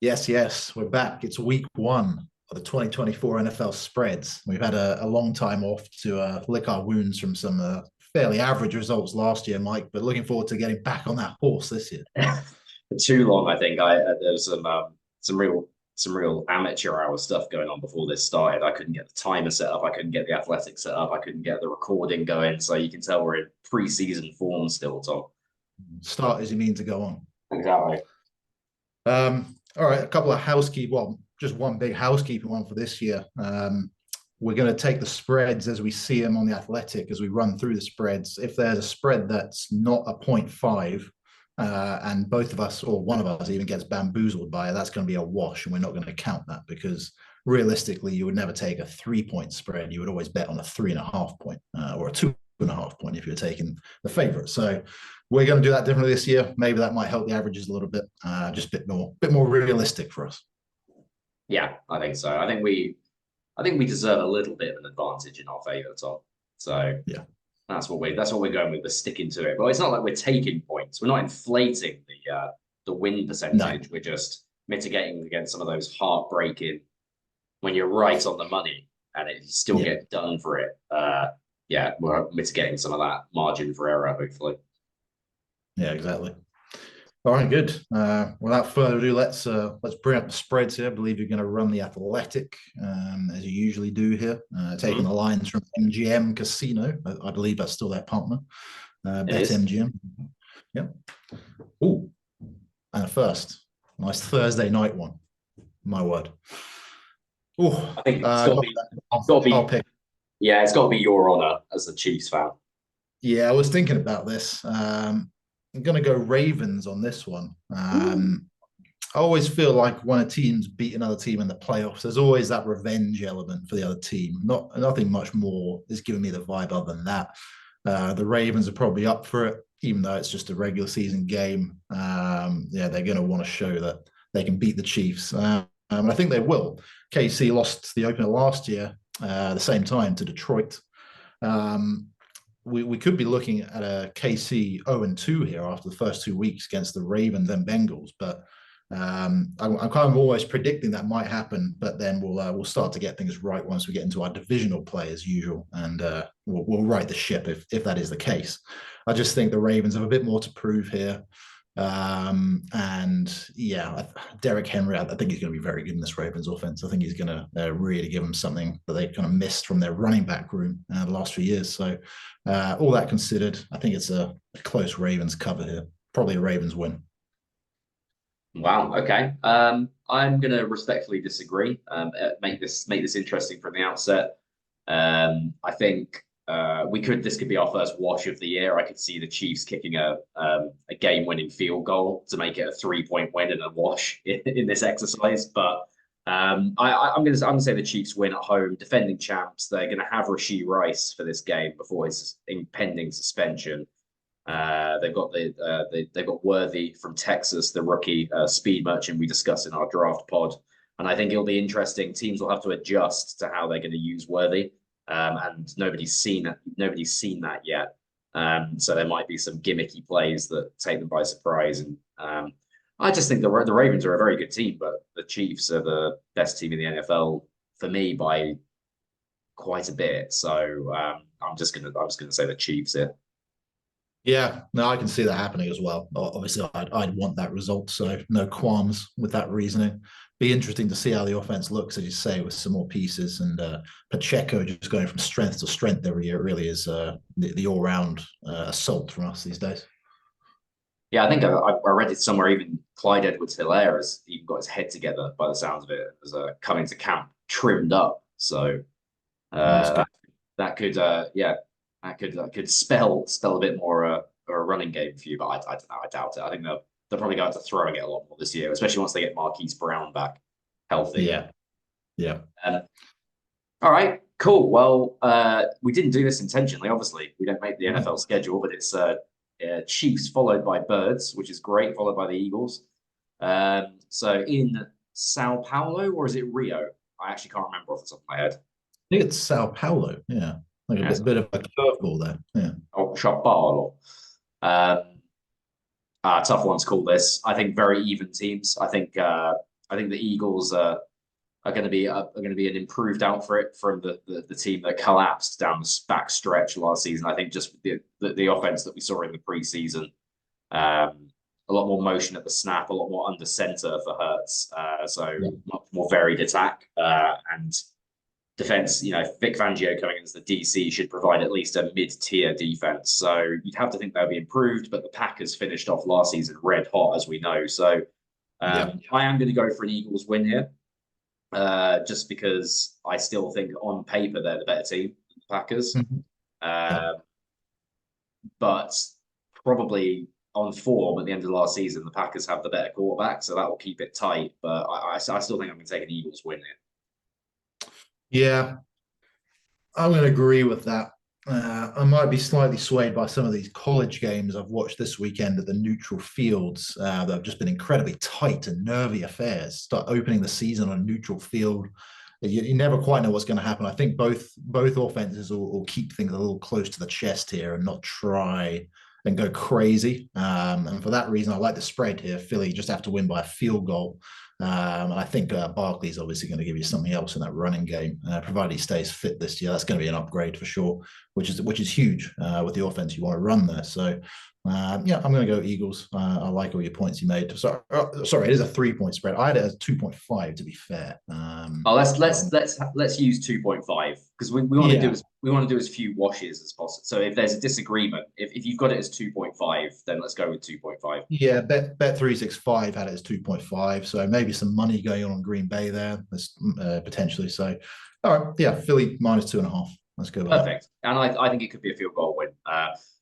Yes, yes, we're back. It's week one of the 2024 NFL spreads. We've had a long time off to lick our wounds from some fairly average results last year, Mike, but looking forward to getting back on that horse this year. For too long, I think there was some real amateur hour stuff going on before this started. I couldn't get the timer set up. I couldn't get the athletic set up. I couldn't get the recording going. So you can tell we're in pre-season form still, Tom. Start as you mean to go on. Exactly. All right, a couple of housekeeping, well, just one big housekeeping one for this year. We're going to take the spreads as we see them on the Athletic as we run through the spreads. If there's a spread that's not a 0.5, and both of us or one of us even gets bamboozled by it, that's going to be a wash, and we're not going to count that because realistically, you would never take a 3 point spread. You would always bet on a 3.5 point or a 2.5 point if you're taking the favorite. So we're going to do that differently this year. Maybe that might help the averages a little bit, just a bit more realistic for us. Yeah, I think so. I think we deserve a little bit of an advantage in our favor, Tom. So Yeah, that's what we're going with. We're sticking to it. But it's not like we're taking points. We're not inflating the win no, percentage. We're just mitigating against some of those heartbreaking when you're right on the money and it still yeah, get done for it. Yeah, we're mitigating some of that margin for error, hopefully. yeah, exactly. All right, good. Without further ado, let's bring up the spreads here. I believe you're going to run the Athletic as you usually do here, taking Mhm. the lines from MGM Casino. I believe that's still their partner. It Bet is. MGM. Yep. Oh, and a first. Nice Thursday night one. My word. Oh, I think it's got to be, got to I'll be, pick. yeah, it's got to be your honor as a Chiefs fan. Yeah, I was thinking about this. I'm going to go Ravens on this one. Ooh. I always feel like when a team's beat another team in the playoffs, there's always that revenge element for the other team. Nothing much more is giving me the vibe other than that. The Ravens are probably up for it, even though it's just a regular season game. Yeah, they're going to want to show that they can beat the Chiefs, and I think they will. KC lost the opener last year, the same time to Detroit. Um, we could be looking at a KC 0-2 here after the first 2 weeks against the Ravens and Bengals, but I'm kind of always predicting that might happen, but then we'll start to get things right once we get into our divisional play as usual, and we'll right the ship if that is the case. I just think the Ravens have a bit more to prove here, and yeah, Derrick Henry, I think he's going to be very good in this Ravens offense. I think he's going to really give them something that they kind of missed from their running back room the last few years. So all that considered, I think it's a close Ravens cover here. Probably a Ravens win. Wow. Okay. I'm going to respectfully disagree. Make this interesting from the outset. I think we could. This could be our first wash of the year. I could see the Chiefs kicking a game-winning field goal to make it a 3-point win and a wash in this exercise. But I'm gonna say the Chiefs win at home, defending champs. They're going to have Rashee Rice for this game before his impending suspension. They've got Worthy from Texas, the rookie speed merchant we discussed in our draft pod, and I think it'll be interesting. Teams will have to adjust to how they're going to use Worthy, and nobody's seen that yet. So there might be some gimmicky plays that take them by surprise, and I just think the Ravens are a very good team, but the Chiefs are the best team in the NFL for me by quite a bit. So I'm just gonna say the Chiefs here. Yeah, no, I can see that happening as well. Obviously, I'd want that result, so no qualms with that reasoning. Be interesting to see how the offense looks, as you say, with some more pieces and Pacheco just going from strength to strength every year. It really is the all-round assault from us these days. Yeah, I think I read it somewhere. Even Clyde Edwards-Helaire has even got his head together by the sounds of it as coming to camp trimmed up. So Oh, that's uh, good. that that could yeah that could spell a bit more a running game for you. But I don't know. I doubt it. I think they'll probably go out to throwing it a lot more this year, especially once they get Marquise Brown back healthy. Yeah, yeah. Um, all right, cool. Well, we didn't do this intentionally. Obviously, we don't make the No. NFL schedule, but it's Chiefs followed by Birds, which is great, followed by the Eagles. So in Sao Paulo, or is it Rio? I actually can't remember off the top of my head. I think it's Sao Paulo. Yeah, like a Yes. bit of a curveball there. Yeah, Oh, Sao Paulo. Um, tough one to call this. I think very even teams. I think I think the Eagles are going to be an improved outfit from the team that collapsed down the back stretch last season. I think just the offense that we saw in the preseason, a lot more motion at the snap, a lot more under center for Hurts, so much more varied attack and defense. You know, Vic Fangio coming in as the DC should provide at least a mid-tier defense. So you'd have to think they'll be improved, but the Packers finished off last season red hot, as we know. So I am going to go for an Eagles win here. Just because I still think on paper they're the better team, the Packers. But probably on form at the end of last season, the Packers have the better quarterback, so that will keep it tight. But I still think I'm going to take an Eagles win here. Yeah, I'm going to agree with that. I might be slightly swayed by some of these college games I've watched this weekend at the neutral fields that have just been incredibly tight and nervy affairs. Start opening the season on a neutral field. You never quite know what's going to happen. I think both offenses will keep things a little close to the chest here and not try and go crazy. And for that reason, I like the spread here. Philly just have to win by a field goal. And I think Barkley's obviously going to give you something else in that running game, provided he stays fit this year. That's going to be an upgrade for sure, which is huge with the offense you want to run there. So yeah, I'm going to go Eagles. I like all your points you made. Sorry, it is a 3-point spread. I had it as 2.5 to be fair. Let's use 2.5 because we want to do as few washes as possible. So if there's a disagreement, if you've got it as 2.5, then let's go with 2.5. Yeah, Bet365 had it as 2.5, so maybe some money going on Green Bay there, potentially. So, all right, yeah, Philly minus 2.5. Let's go. Perfect, and I think it could be a field goal win.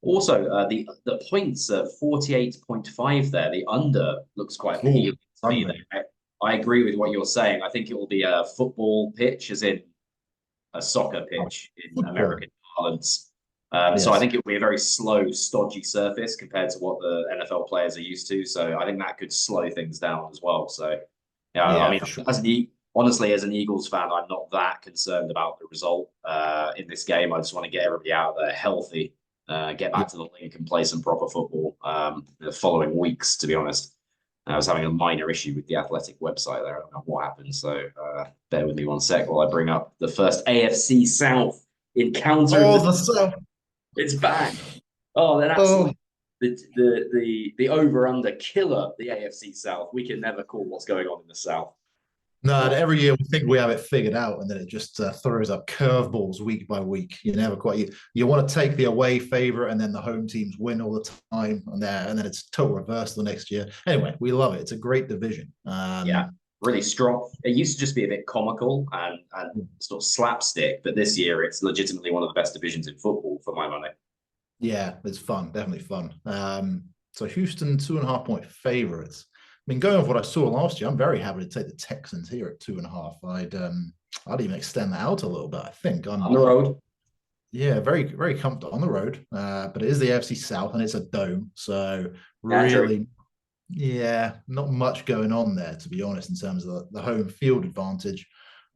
Also, the points at 48.5 there. The under looks quite appealing to me. I agree with what you're saying. I think it will be a football pitch, as in a soccer pitch in American parlance. So I think it will be a very slow, stodgy surface compared to what the NFL players are used to. So I think that could slow things down as well. So I mean, sure. Honestly, as an Eagles fan, I'm not that concerned about the result in this game. I just want to get everybody out there healthy, get back to the league and play some proper football the following weeks, to be honest. I was having a minor issue with the Athletic website there. I don't know what happened. So bear with me one sec while I bring up the first AFC South encounter. Oh, the South. It's back. Oh, then absolutely. The over-under killer, the AFC South. We can never call what's going on in the South. No, every year we think we have it figured out, and then it just throws up curveballs week by week. You never quite. You want to take the away favorite, and then the home teams win all the time, and then it's total reverse the next year. Anyway, we love it. It's a great division. Yeah, really strong. It used to just be a bit comical and sort of slapstick, but this year it's legitimately one of the best divisions in football for my money. Yeah, it's fun, definitely fun. So Houston 2.5-point favorites. I mean, going off what I saw last year, I'm very happy to take the Texans here at 2.5. I'd even extend that out a little bit. I think on the road. Yeah, very, very comfortable on the road. But it is the AFC South and it's a dome, so really, not much going on there, to be honest, in terms of the home field advantage.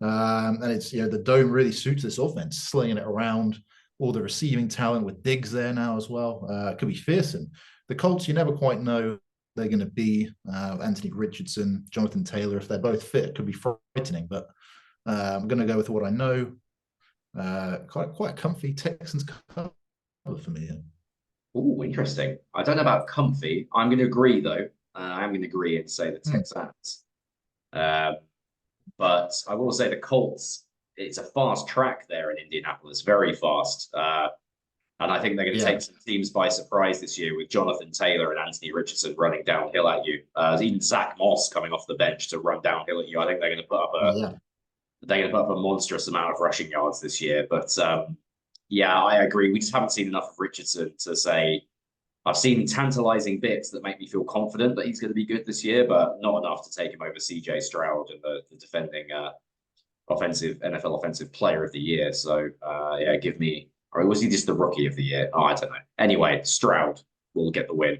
And it's the dome really suits this offense, slinging it around. All the receiving talent with Diggs there now as well. It could be fearsome. The Colts, you never quite know. They're going to be Anthony Richardson, Jonathan Taylor. If they're both fit, it could be frightening. But I'm going to go with what I know. Quite comfy Texans cover for me. Oh, interesting. I don't know about comfy. I'm going to agree, though. I'm going to agree and say the Texans. But I will say the Colts, it's a fast track there in Indianapolis, very fast. And I think they're going to take some teams by surprise this year with Jonathan Taylor and Anthony Richardson running downhill at you. Even Zach Moss coming off the bench to run downhill at you. I think they're going to put up a monstrous amount of rushing yards this year. But I agree. We just haven't seen enough of Richardson to say. I've seen tantalizing bits that make me feel confident that he's going to be good this year, but not enough to take him over CJ Stroud and the defending NFL offensive player of the year. So give me. Or was he just the rookie of the year? Oh, I don't know. Anyway, Stroud will get the win.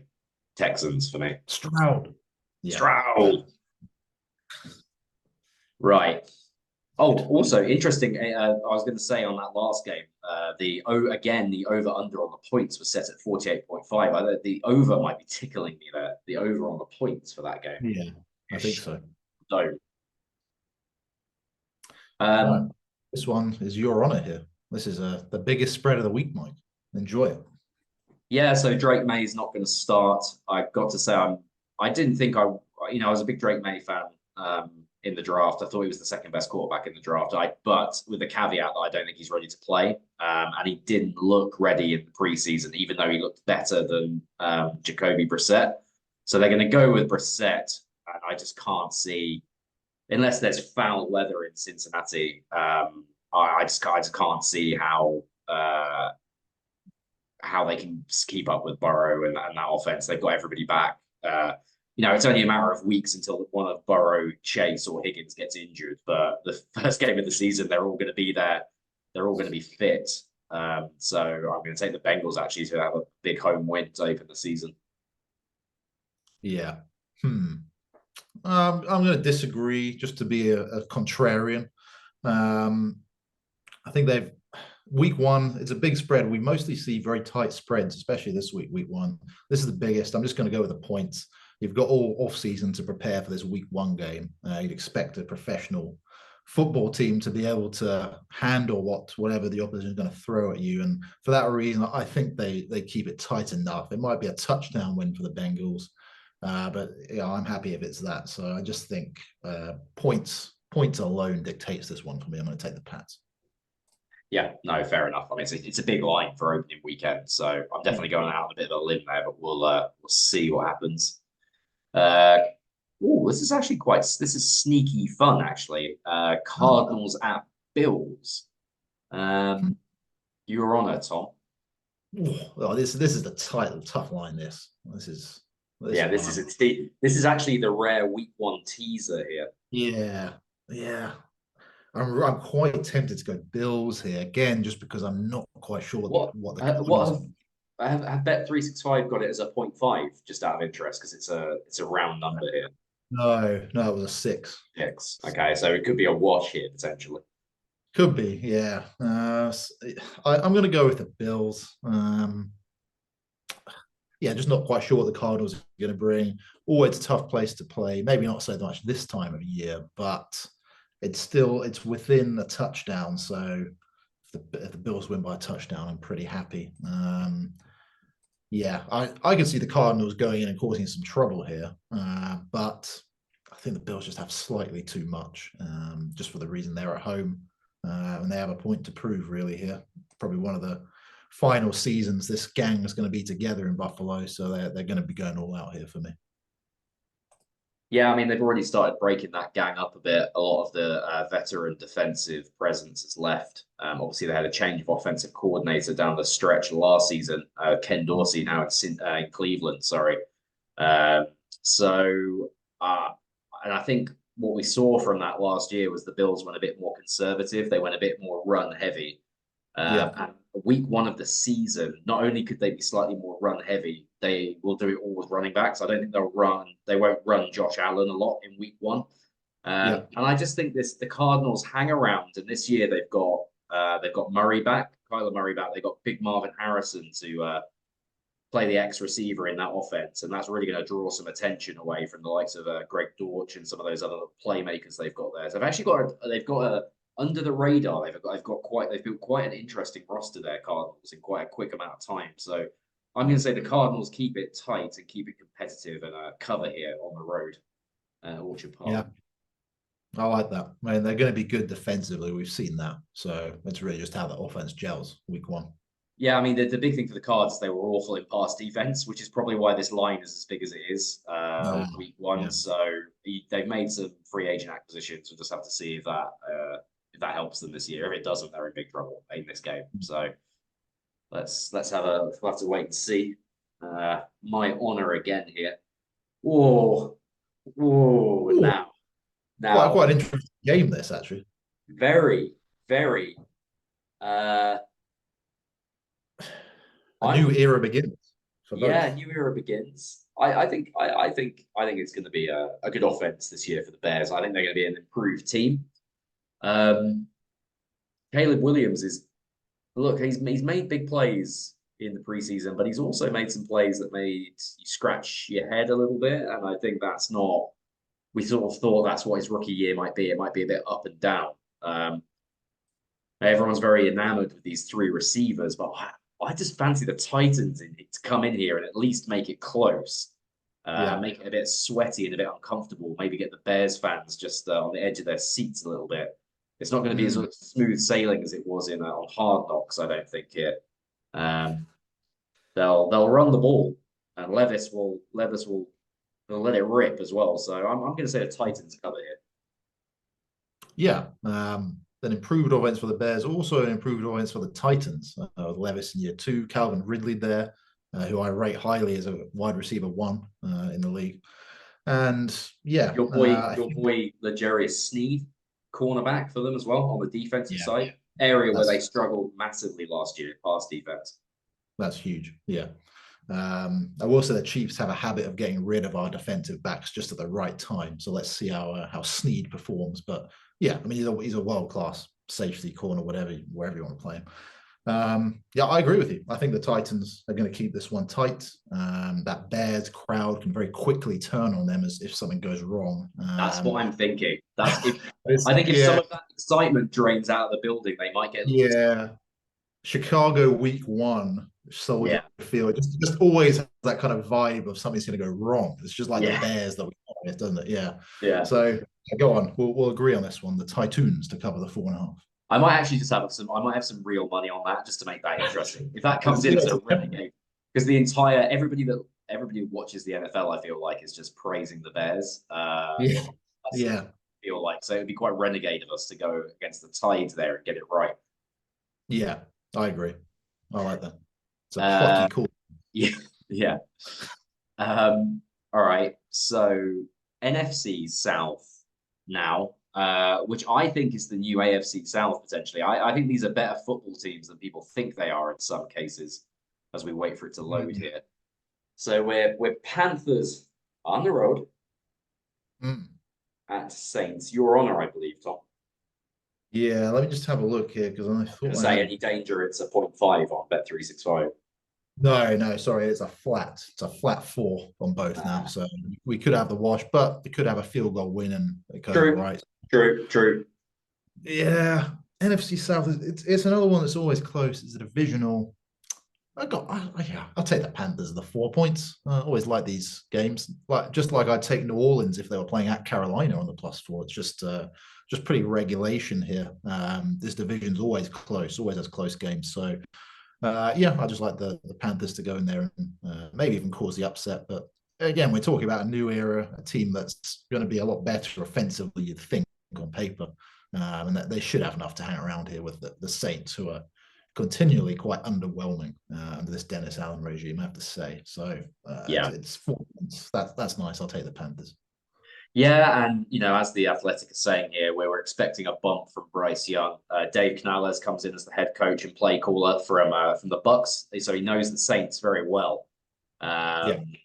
Texans for me. Stroud. Yeah. Stroud. Right. Oh, also interesting. I was going to say on that last game, the over-under on the points was set at 48.5. The over might be tickling me there. The over on the points for that game. Yeah, I think so. don't. Right. Um, This one is your honor here. This is the biggest spread of the week, Mike. Enjoy it. yeah, so Drake May's not going to start. I've got to say, I didn't think I was a big Drake May fan in the draft. I thought he was the second best quarterback in the draft. But with the caveat that I don't think he's ready to play. And he didn't look ready in the preseason, even though he looked better than Jacoby Brissett. So they're going to go with Brissett, and I just can't see, unless there's foul weather in Cincinnati. I just can't see how they can keep up with Burrow and that offense. They've got everybody back. It's only a matter of weeks until one of Burrow, Chase, or Higgins gets injured. But the first game of the season, they're all going to be there. They're all going to be fit. So I'm going to take the Bengals actually to have a big home win to open the season. Yeah. I'm going to disagree just to be a contrarian. I think week one, it's a big spread. We mostly see very tight spreads, especially this week 1. This is the biggest. I'm just going to go with the points. You've got all off season to prepare for this week 1 game. You'd expect a professional football team to be able to handle whatever the opposition is going to throw at you. And for that reason, I think they keep it tight enough. It might be a touchdown win for the Bengals. But I'm happy if it's that. So I just think points alone dictates this one for me. I'm going to take the Pats. Yeah, no, fair enough. I mean, it's a big line for opening weekend, so I'm definitely going out on a bit of a limb there, but we'll see what happens. This is sneaky fun actually. Cardinals at Bills. You're on it, Tom. Oh, this is the tough line. This is actually the rare week 1 teaser here. Yeah. I'm quite tempted to go Bills here again, just because I'm not quite sure what have Bet365 got it as a 0.5, just out of interest, because it's a round number here. No, it was a 6. 6. Okay, so it could be a wash here potentially. Could be, yeah. I'm going to go with the Bills. Just not quite sure what the Cardinals are going to bring. Always a tough place to play. Maybe not so much this time of year, but it's within a touchdown. So if the Bills win by a touchdown, I'm pretty happy. I can see the Cardinals going in and causing some trouble here, but I think the Bills just have slightly too much, just for the reason they're at home, and they have a point to prove really here. Probably one of the final seasons this gang is going to be together in Buffalo, so they're going to be going all out here for me. Yeah, I mean, they've already started breaking that gang up a bit. A lot of the veteran defensive presence has left. Obviously, they had a change of offensive coordinator down the stretch last season. Ken Dorsey now in Cleveland, sorry. And I think what we saw from that last year was the Bills went a bit more conservative. They went a bit more run heavy. And week 1 of the season, not only could they be slightly more run heavy, they will do it all with running backs. I don't think they won't run Josh Allen a lot in week 1. And I just think the Cardinals hang around, and this year they've got Murray back, Kyler Murray back. They've got big Marvin Harrison to play the X receiver in that offense, and that's really going to draw some attention away from the likes of Greg Dortch and some of those other playmakers they've got there. So they've got a under the radar. They've built quite an interesting roster there, Cardinals, in quite a quick amount of time. So I'm going to say the Cardinals keep it tight and keep it competitive and cover here on the road, Orchard Park. Yeah, I like that. I mean, they're going to be good defensively. We've seen that. So it's really just how the offense gels week 1. Yeah, I mean, the big thing for the Cards, they were awful in pass defense, which is probably why this line is as big as it is week 1. Yeah. So they've made some free agent acquisitions. We'll just have to see if that helps them this year. If it doesn't, they're in big trouble in this game. So we'll have to wait and see. My honor again here. Now. Quite an interesting game, this actually. Very, very. A new era begins. New era begins. I think it's going to be a good offense this year for the Bears. I think they're going to be an improved team. Caleb Williams he's made big plays in the preseason, but he's also made some plays that made you scratch your head a little bit, and I think that's not we sort of thought that's what his rookie year might be. It might be a bit up and down. Everyone's very enamored with these three receivers, but I just fancy the Titans to come in here and at least make it close, make it a bit sweaty and a bit uncomfortable. Maybe get the Bears fans just on the edge of their seats a little bit. It's not going to be as smooth sailing as it was in on Hard Knocks, I don't think. Here, they'll run the ball, and Levis will let it rip as well. So I'm going to say the Titans cover here. Yeah. An improved offense for the Bears, also an improved offense for the Titans. With Levis in year 2, Calvin Ridley there, who I rate highly as a wide receiver 1 in the league. And yeah, your boy L'Jarius Sneed, cornerback for them as well on the defensive side, area where they struggled massively last year, pass defense. That's huge. Yeah. I will say the Chiefs have a habit of getting rid of our defensive backs just at the right time. So let's see how Sneed performs. But yeah, I mean, he's a world-class safety corner, wherever you want to play him. Yeah, I agree with you. I think the Titans are going to keep this one tight. That Bears crowd can very quickly turn on them if something goes wrong. That's what I'm thinking. I think if some of that excitement drains out of the building, they might get. Yeah. Chicago week 1. Soldier Field just always has that kind of vibe of something's going to go wrong. It's just like the Bears that we have, doesn't it? Yeah. So go on. We'll agree on this one. The Titans to cover the 4.5. I might actually just have some real money on that just to make that interesting. If that comes in as a renegade, because everybody who watches the NFL, I feel like, is just praising the Bears. Yeah. I feel like so it'd be quite renegade of us to go against the Tide there and get it right. Yeah, I agree. I like that. It's a plucky call. Yeah. All right. So NFC South now, which I think is the new AFC South potentially. I think these are better football teams than people think they are in some cases, as we wait for it to load here. So we're Panthers on the road at Saints. Your honor, I believe, Tom. Yeah, let me just have a look here because I thought. Say any danger? It's a 0.5 on Bet365. No, sorry, it's a flat 4 on both now. So we could have the wash, but we could have a field goal win and it goes right. True. Yeah, NFC South it's another one that's always close. It's a divisional. I'll take the Panthers of the 4 points. I always like these games. Just like I'd take New Orleans if they were playing at Carolina on the +4. It's just pretty regulation here. This division's always close, always has close games. So I just like the Panthers to go in there and maybe even cause the upset. But again, we're talking about a new era, a team that's going to be a lot better offensively, you'd think, on paper. And that they should have enough to hang around here with the Saints, who are continually quite underwhelming under this Dennis Allen regime, I have to say. So it's 4 points. That's nice. I'll take the Panthers. Yeah, and as the Athletic is saying here, we're expecting a bump from Bryce Young. Dave Canales comes in as the head coach and play caller from the Bucks, so he knows the Saints very well. And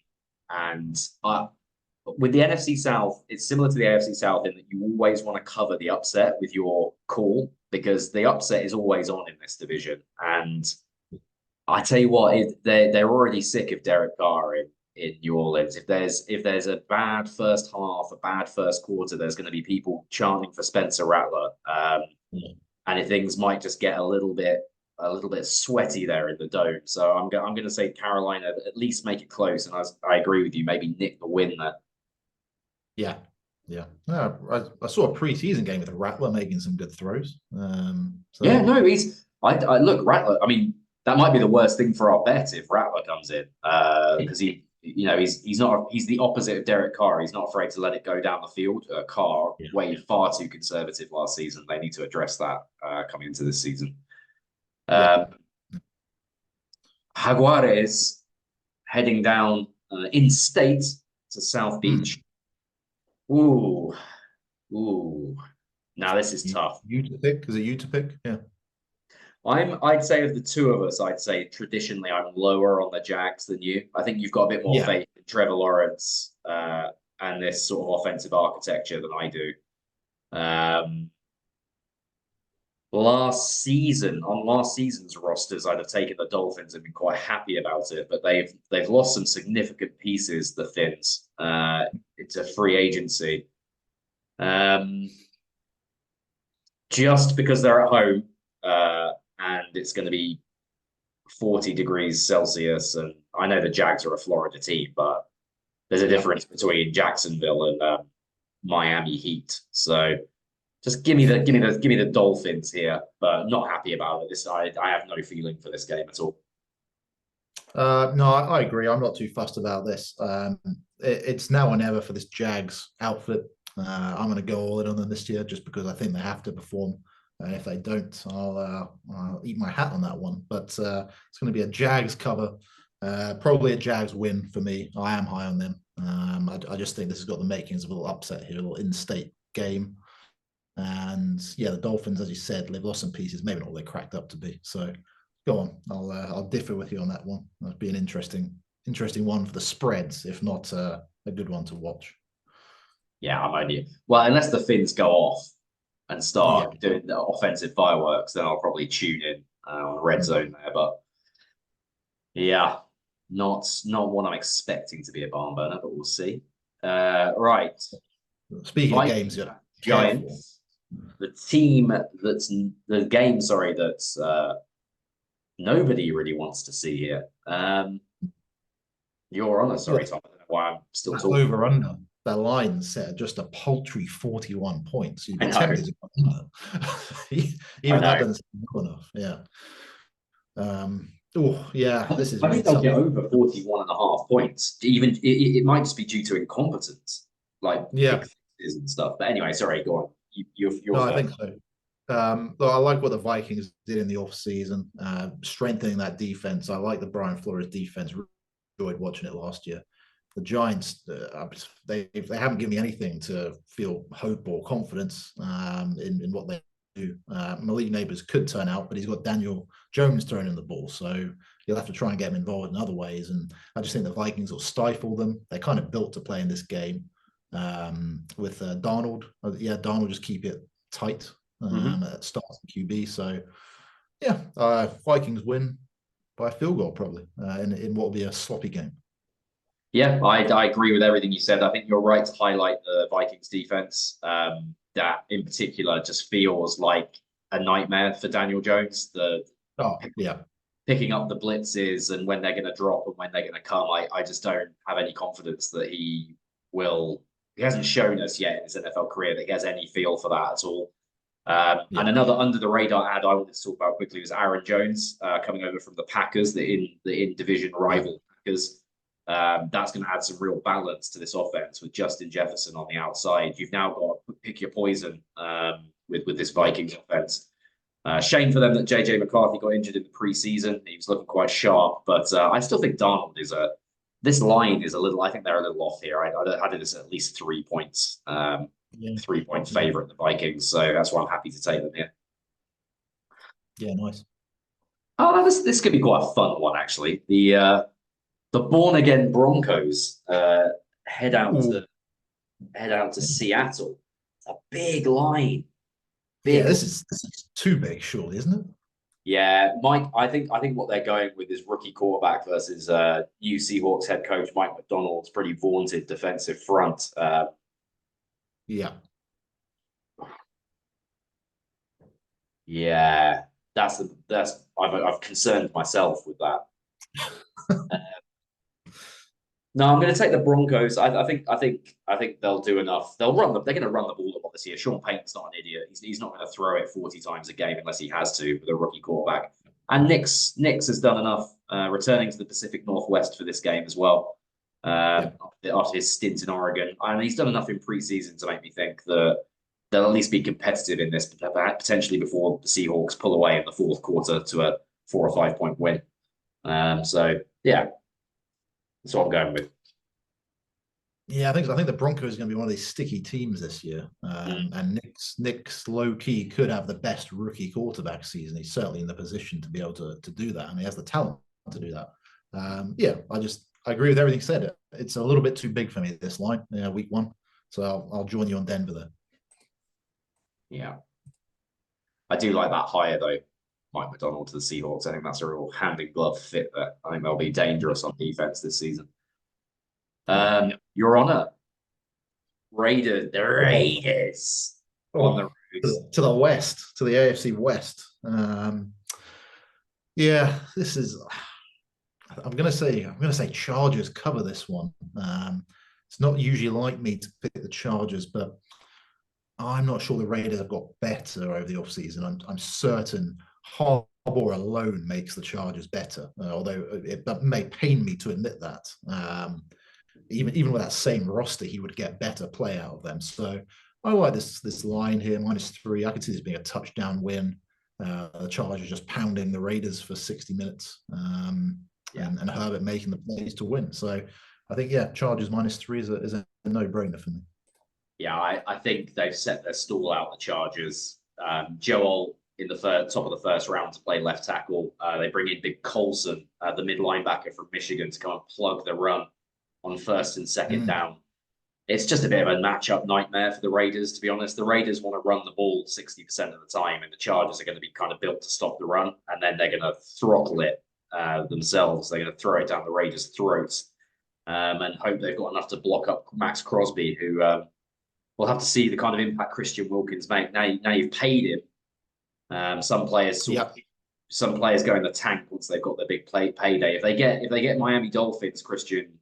with the NFC South, it's similar to the AFC South in that you always want to cover the upset with your call because the upset is always on in this division. And I tell you what, they're already sick of Derek Carr in New Orleans. If there's a bad first half, a bad first quarter, there's going to be people chanting for Spencer Rattler, and if things might just get a little bit sweaty there in the dome. So I'm going to say Carolina at least make it close, and I agree with you, maybe nick the win there. Yeah. I saw a preseason game with Rattler making some good throws. Look, Rattler. I mean, that might be the worst thing for our bet if Rattler comes in, because he's the opposite of Derek Carr. He's not afraid to let it go down the field. Carr way far too conservative last season. They need to address that coming into this season. Jaguares heading down in state to South Beach. Ooh. Now this is tough. You to pick? Is it you to pick? Yeah. I'd say of the two of us, I'd say traditionally I'm lower on the Jags than you. I think you've got a bit more faith in Trevor Lawrence and this sort of offensive architecture than I do. Last season's rosters, I'd have taken the Dolphins and been quite happy about it, but they've lost some significant pieces, the Fins, into free agency. Um, just because they're at home and it's going to be 40 degrees Celsius. And I know the Jags are a Florida team, but there's a difference between Jacksonville and Miami Heat. So just give me the Dolphins here, but not happy about it. I have no feeling for this game at all. No, I agree. I'm not too fussed about this. It's now or never for this Jags outfit. I'm going to go all in on them this year just because I think they have to perform. And if they don't, I'll eat my hat on that one. But it's going to be a Jags cover, probably a Jags win for me. I am high on them. I just think this has got the makings of a little upset here, a little in-state game. And yeah, the Dolphins, as you said, they've lost some pieces, maybe not what they cracked up to be. So go on, I'll differ with you on that one. That'd be an interesting one for the spreads, if not a good one to watch. Yeah, I'm only well, unless the Finns go off and start doing the offensive fireworks, then I'll probably tune in on red zone there. But yeah, not what I'm expecting to be a barn burner, but we'll see. Right. Speaking of games, yeah, Giants, the team that's the game, sorry, that's nobody really wants to see here. You're on, sorry, Tom. I don't know why I'm still talking. Over under. The line set at just a paltry 41 points. You'd be tempted to go under. Even that doesn't seem good enough. Yeah. Oh, yeah. This is. I think they'll get over 41 and a half points. Even it might just be due to incompetence, like and stuff. But anyway, sorry, go on. You're no, I think so. Though I like what the Vikings did in the off season, strengthening that defense. I like the Brian Flores defense. Enjoyed watching it last year. The Giants, they haven't given me anything to feel hope or confidence in what they do. Malik Neighbors could turn out, but he's got Daniel Jones throwing in the ball, so you'll have to try and get him involved in other ways. And I just think the Vikings will stifle them. They're kind of built to play in this game with Darnold. Darnold just keep it tight at starts QB. So yeah, Vikings win by a field goal probably in what will be a sloppy game. Yeah, I agree with everything you said. I think you're right to highlight the Vikings defense. That in particular just feels like a nightmare for Daniel Jones. Picking up the blitzes and when they're going to drop and when they're going to come. I just don't have any confidence that he will. He hasn't shown us yet in his NFL career that he has any feel for that at all. And another under the radar ad I wanted to talk about quickly was Aaron Jones coming over from the Packers, the in division rival Packers. That's going to add some real balance to this offense with Justin Jefferson on the outside. You've now got to pick your poison with this Vikings offense. Shame for them that JJ McCarthy got injured in the preseason. He was looking quite sharp, but I still think Darnold is this line is a little. I think they're a little off here. I had it as at least 3 points. 3-point favorite, the Vikings. So that's why I'm happy to take them here. Yeah, nice. Oh, this could be quite a fun one actually. The born again Broncos head out to Seattle. It's a big line. This is too big, surely, isn't it? Yeah, Mike. I think what they're going with is rookie quarterback versus new Seahawks head coach Mike McDonald's pretty vaunted defensive front. Yeah, I've concerned myself with that. No, I'm going to take the Broncos. I think they'll do enough. They're going to run the ball a lot this year. Sean Payton's not an idiot. He's not going to throw it 40 times a game unless he has to with a rookie quarterback. And Nix has done enough returning to the Pacific Northwest for this game as well. After his stint in Oregon, and he's done enough in preseason to make me think that they'll at least be competitive in this, potentially before the Seahawks pull away in the fourth quarter to a 4 or 5 point win. So yeah. That's what I'm going with. Yeah, I think the Broncos are going to be one of these sticky teams this year. And Nick's low key could have the best rookie quarterback season. He's certainly in the position to be able to do that, and he has the talent to do that. I agree with everything said. It's a little bit too big for me this line. Week 1, so I'll join you on Denver there. Yeah, I do like that hire though. Mike McDonald to the Seahawks. I think that's a real hand in glove fit there. I think they'll be dangerous on defense this season. Your Honor, The Raiders on the Oh, road. to the west, to the AFC West. Yeah, this is. I'm gonna say Chargers cover this one. It's not usually like me to pick the Chargers, but I'm not sure the Raiders have got better over the offseason. I'm certain Harbaugh alone makes the Chargers better, although that may pain me to admit that. Even with that same roster, he would get better play out of them. So I like this line here, -3. I could see this being a touchdown win. The Chargers just pounding the Raiders for 60 minutes, and Herbert making the plays to win. So I think, yeah, Chargers -3 is a no-brainer for me. Yeah, I think they've set their stall out, the Chargers. Joel in the top of the first round to play left tackle. They bring in Big Colson, the mid linebacker from Michigan, to come and plug the run on first and second down. It's just a bit of a matchup nightmare for the Raiders, to be honest. The Raiders want to run the ball 60% of the time, and the Chargers are going to be kind of built to stop the run, and then they're going to throttle it themselves. They're going to throw it down the Raiders' throats and hope they've got enough to block up Max Crosby, who we'll have to see the kind of impact Christian Wilkins make. Now you've paid him. Some players go in the tank once they've got their big payday. If they get Miami Dolphins Christian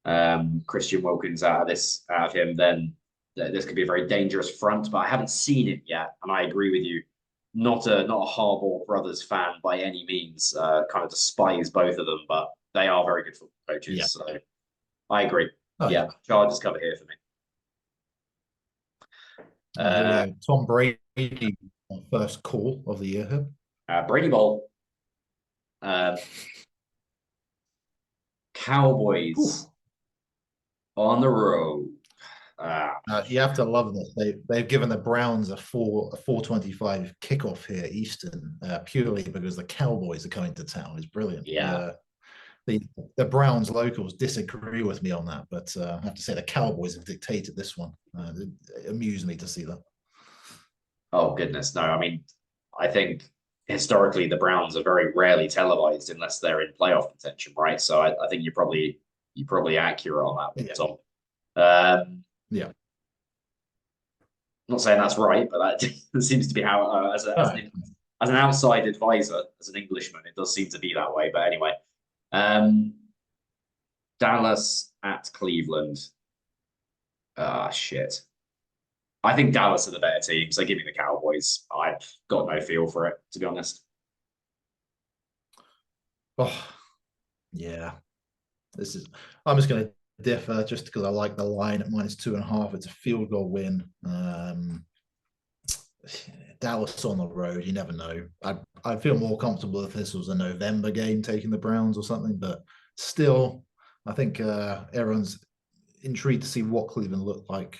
Wilkins out of him, then this could be a very dangerous front. But I haven't seen it yet, and I agree with you. Not a Harbaugh brothers fan by any means. Kind of despise both of them, but they are very good football coaches. Yeah. So I agree. Yeah, Chargers cover here for me. Tom Brady, first call of the year here. Brady Bowl. Cowboys. Ooh. On the road. You have to love this. They've given the Browns a 4:25 kickoff here, Eastern, purely because the Cowboys are coming to town. It's brilliant. Yeah. The Browns locals disagree with me on that, but I have to say the Cowboys have dictated this one. It amused me to see that. Oh goodness, no! I mean, I think historically the Browns are very rarely televised unless they're in playoff contention, right? So I think you're probably accurate on that one, Tom. Yeah. I'm not saying that's right, but that seems to be how, as an outside advisor, as an Englishman, it does seem to be that way. But anyway, Dallas at Cleveland. Shit. I think Dallas are the better team, so give me the Cowboys. I've got no feel for it, to be honest. Oh, yeah. I'm just going to differ just because I like the line at -2.5. It's a field goal win. Dallas on the road, you never know. I feel more comfortable if this was a November game taking the Browns or something, but still, I think everyone's intrigued to see what Cleveland looked like.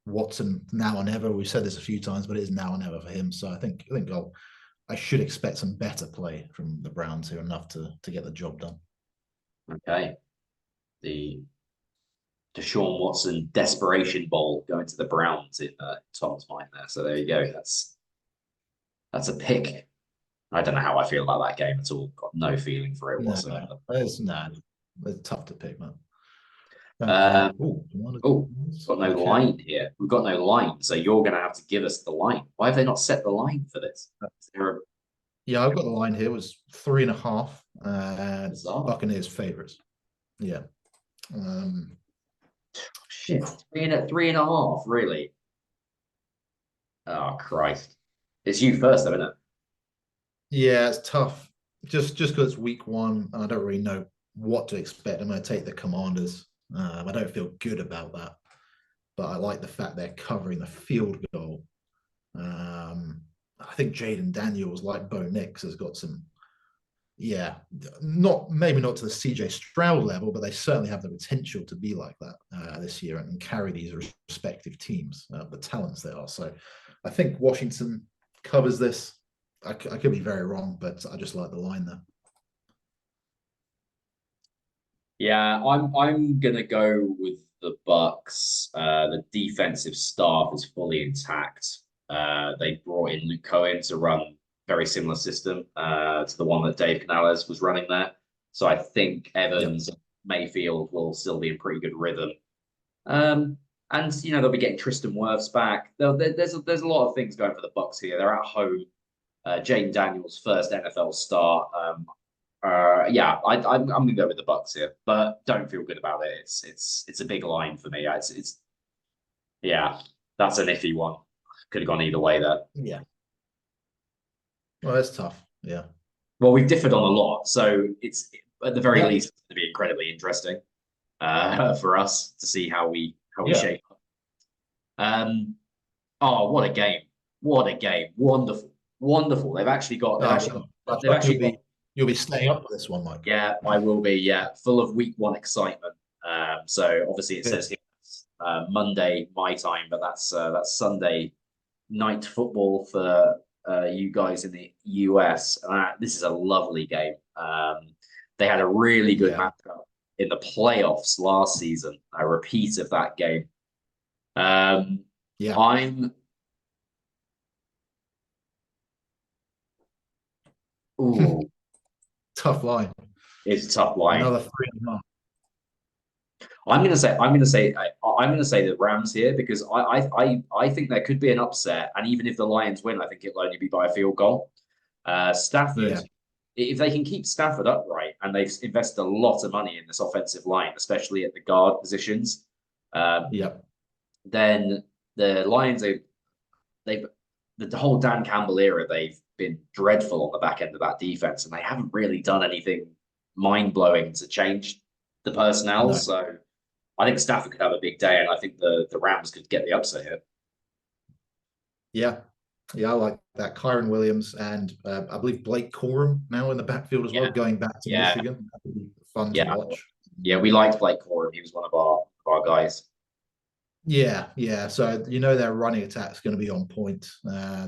Watson now or never. We've said this a few times, but it is now or never for him. So I think I should expect some better play from the Browns here, enough to get the job done. Okay. The Deshaun Watson desperation bowl going to the Browns in Tom's mind there. So there you go. That's a pick. I don't know how I feel about that game at all. Got no feeling for it whatsoever. It's tough to pick, man. We've got no line here. We've got no line, so you're going to have to give us the line. Why have they not set the line for this? Yeah, I've got the line here. It was 3.5. Buccaneers favorites. Yeah. Shit, 3.5. Really? Oh Christ! It's you first, though, isn't it? Yeah, it's tough. Just because it's week one, I don't really know what to expect. I'm going to take the Commanders. I don't feel good about that, but I like the fact they're covering the field goal. I think Jaden Daniels, like Bo Nix, has got some, maybe not to the CJ Stroud level, but they certainly have the potential to be like that this year and carry these respective teams, the talents they are. So I think Washington covers this. I could be very wrong, but I just like the line there. Yeah, I'm gonna go with the Bucks. The defensive staff is fully intact. They brought in Luke Cohen to run very similar system to the one that Dave Canales was running there. So I think Evans, Mayfield will still be in pretty good rhythm. And they'll be getting Tristan Wirfs back. There's a lot of things going for the Bucks here. They're at home. Jaden Daniels' first NFL start. Yeah, I'm gonna go with the Bucks here, but don't feel good about it. It's a big line for me. Yeah, that's an iffy one. Could have gone either way there. Yeah. Well, that's tough. Yeah. Well, we've differed on a lot, so it's at the very Yeah. least it's going to be incredibly interesting for us to see how we Yeah. shape up. Oh, what a game! What a game! Wonderful, wonderful. They've actually got. You'll be staying up for this one, Mike. Yeah, I will be. Yeah, full of week one excitement. So obviously it says here Monday my time, but that's Sunday night football for you guys in the US. This is a lovely game. They had a really good matchup in the playoffs last season. A repeat of that game. I'm. Ooh, tough line. It's a tough line. Another 3.5. I'm gonna say the Rams here because I think there could be an upset, and even if the Lions win, I think it'll only be by a field goal. Stafford, if they can keep Stafford upright, and they've invested a lot of money in this offensive line, especially at the guard positions, then the Lions the whole Dan Campbell era, they've been dreadful on the back end of that defense, and they haven't really done anything mind-blowing to change the personnel. No. So I think Stafford could have a big day, and I think the Rams could get the upset here. Yeah, I like that. Kyron Williams and I believe Blake Corum now in the backfield as well, going back to Michigan. That would be fun to watch. Yeah, we liked Blake Corum. He was one of our guys. Yeah. So their running attack's going to be on point.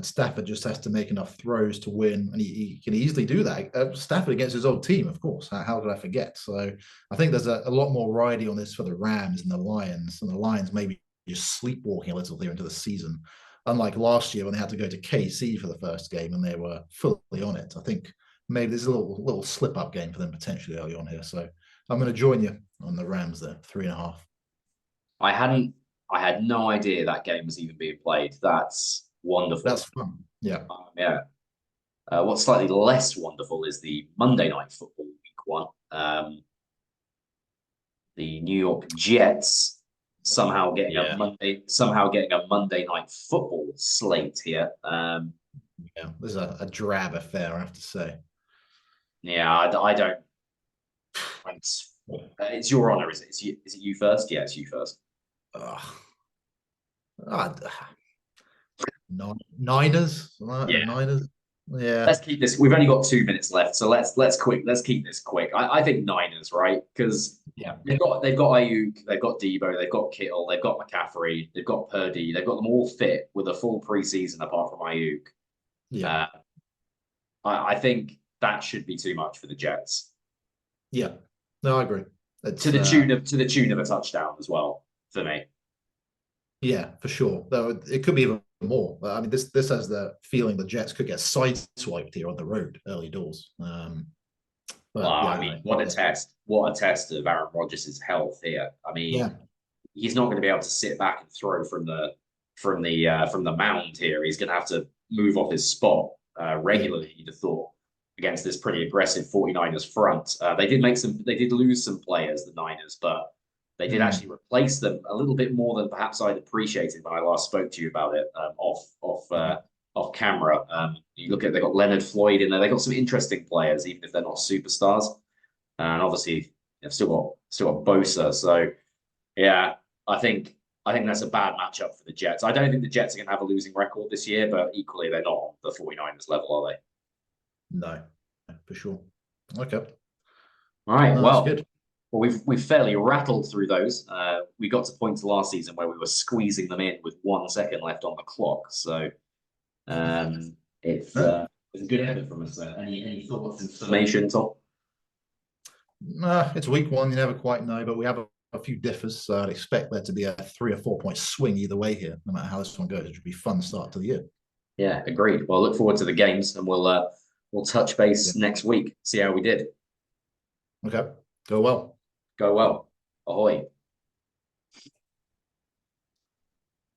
Stafford just has to make enough throws to win, and he can easily do that. Stafford against his old team, of course. How could I forget? So I think there's a lot more riding on this for the Rams and the Lions, maybe just sleepwalking a little here into the season. Unlike last year when they had to go to KC for the first game and they were fully on it. I think maybe there's a little slip-up game for them potentially early on here. So I'm going to join you on the Rams there, 3.5. I had no idea that game was even being played. That's wonderful. That's fun. Yeah. What's slightly less wonderful is the Monday Night Football week one. The New York Jets somehow getting a Monday Night Football slate here. This is a drab affair, I have to say. Yeah, I don't. It's your honor, is it? Is it you first? Yeah, it's you first. Niners. Niners. Yeah. Let's keep this. We've only got 2 minutes left, so let's keep this quick. I think Niners, right? Because they've got Ayuk, they've got Debo, they've got Kittle, they've got McCaffrey, they've got Purdy, they've got them all fit with a full preseason apart from Ayuk. Yeah. I think that should be too much for the Jets. Yeah. No, I agree. To the tune of a touchdown as well for me. Yeah, for sure. Though it could be even more. I mean, this has the feeling the Jets could get sideswiped here on the road early doors. What a test! What a test of Aaron Rodgers' health here. I mean, he's not going to be able to sit back and throw from the mound here. He's going to have to move off his spot regularly. You'd have thought against this pretty aggressive 49ers front. They did lose some players, the Niners, but they did actually replace them a little bit more than perhaps I'd appreciated when I last spoke to you about it off camera. You look at, they got Leonard Floyd in there. They got some interesting players, even if they're not superstars. And obviously, they've still got Bosa. So, yeah, I think that's a bad matchup for the Jets. I don't think the Jets are going to have a losing record this year, but equally, they're not on the 49ers level, are they? No, for sure. Okay. All right. Well, that's good. Well, we've fairly rattled through those. We got to points last season where we were squeezing them in with 1 second left on the clock. So it's a good effort from us there. Any thoughts, information, Tom? It's week one. You never quite know, but we have a few differs. So I'd expect there to be a 3 or 4 point swing either way here, no matter how this one goes. It should be a fun start to the year. Yeah, agreed. Well, look forward to the games, and we'll touch base next week. See how we did. Okay. Go well. Go well. Ahoy.